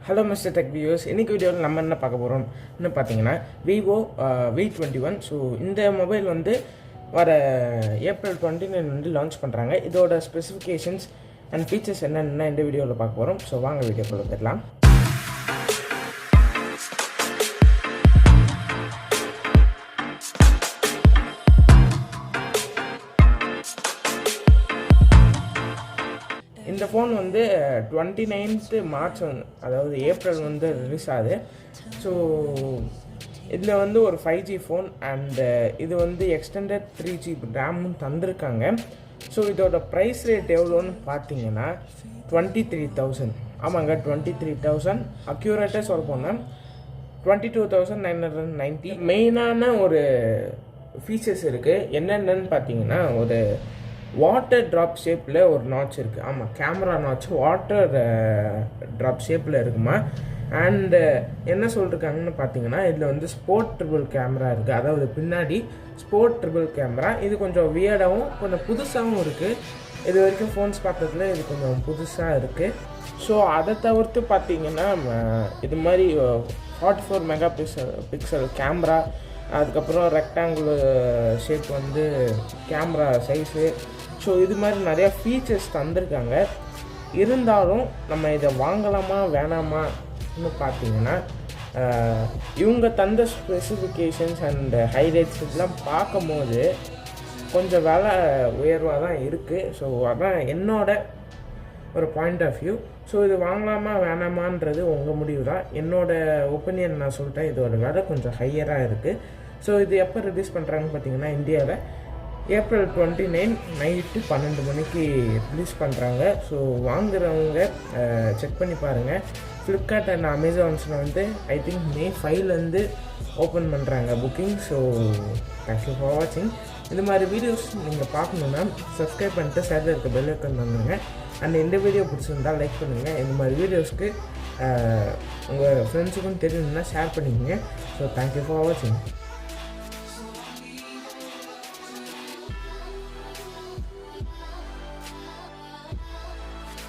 Hello mr.tech viewers. இன்னைக்கு வீடியோவில் நம்ம என்ன பார்க்க போகிறோம்னு பார்த்தீங்கன்னா vivo v21. ஸோ இந்த மொபைல் வந்து வர ஏப்ரல் 29 வந்து லான்ச் பண்ணுறாங்க. இதோட ஸ்பெசிஃபிகேஷன்ஸ் அண்ட் ஃபீச்சர்ஸ் என்னென்ன இந்த வீடியோவில் பார்க்க போகிறோம். ஸோ வாங்க வீடியோக்குள்ள வந்துடலாம். இந்த ஃபோன் வந்து 29th மார்ச் அதாவது ஏப்ரல் வந்து ரிலீஸ் ஆகுது. ஸோ இதில் வந்து ஒரு 5G ஃபோன் அண்ட் இது வந்து எக்ஸ்டெண்டட் 3GB ரேமும் தந்திருக்காங்க. ஸோ இதோட ப்ரைஸ் ரேட் எவ்வளோன்னு பார்த்தீங்கன்னா 23,000. ஆமாங்க, 23,000. அக்யூரேட்டாக சொல்ல போனால் 22,990. மெயினான ஒரு ஃபீச்சர்ஸ் இருக்குது. என்னென்னு பார்த்தீங்கன்னா ஒரு வாட்டர் ட்ராப் ஷேப்பில் ஒரு நாட்ச் இருக்குது. ஆமாம், கேமரா நாட்ச் வாட்டர் ட்ராப் ஷேப்பில் இருக்குமா. அண்டு என்ன சொல்லியிருக்காங்கன்னு பார்த்தீங்கன்னா இதில் வந்து ஸ்போர்ட் ட்ரிபிள் கேமரா இருக்குது. அதாவது பின்னாடி ஸ்போர்ட் ட்ரிபிள் கேமரா. இது கொஞ்சம் வியர்டாகவும் கொஞ்சம் புதுசாகவும் இருக்குது. இது வரைக்கும் ஃபோன்ஸ் பார்த்ததுல இது கொஞ்சம் புதுசாக இருக்குது. ஸோ அதை தவிர்த்து பார்த்தீங்கன்னா இது மாதிரி 44 மெகா பிக்சல் கேமரா, அதுக்கப்புறம் ரெக்டாங்குலர் ஷேப் வந்து கேமரா சைஸு. ஸோ இது மாதிரி நிறையா ஃபீச்சர்ஸ் தந்திருக்காங்க. இருந்தாலும் நம்ம இதை வாங்கலாமா வேணாமான்னு பார்த்தீங்கன்னா இவங்க தந்த ஸ்பெசிஃபிகேஷன்ஸ் அண்ட் ஹைலைட்ஸ் இதெல்லாம் பார்க்கும்போது கொஞ்சம் விலை உயர்வாக தான் இருக்குது. ஸோ அதான் என்னோட ஒரு பாயிண்ட் ஆஃப் வியூ. ஸோ இது வாங்கலாமா வேணாமான்றது உங்கள் முடிவு தான். என்னோடய ஒப்பீனியன் நான் சொல்லிட்டேன். இதோட விலை கொஞ்சம் ஹையராக இருக்குது. ஸோ இது எப்போ ரிலீஸ் பண்ணுறாங்கன்னு பார்த்தீங்கன்னா இந்தியாவில் ஏப்ரல் 29 நைட்டு 12 மணிக்கு ரிலீஸ் பண்ணுறாங்க. ஸோ வாங்குறவங்க செக் பண்ணி பாருங்கள். ஃப்ளிப்கார்ட் அண்ட் அமேசான்ஸில் வந்து ஐ திங்க் May 5 ஓப்பன் பண்ணுறாங்க புக்கிங். ஸோ தேங்க்யூ ஃபார் வாட்சிங். இந்த மாதிரி வீடியோஸ் நீங்கள் பார்க்கணுன்னா சப்ஸ்கிரைப் பண்ணிட்டு சைடில் இருக்க பெல் ஐக்கான் பண்ணுங்க. அண்ட் இந்த வீடியோ பிடிச்சிருந்தால் லைக் பண்ணுங்கள். இந்த மாதிரி வீடியோஸ்க்கு உங்கள் ஃப்ரெண்ட்ஸுக்கும் தெரியணுன்னா ஷேர் பண்ணிக்கோங்க. ஸோ தேங்க்யூ ஃபார் வாட்சிங்.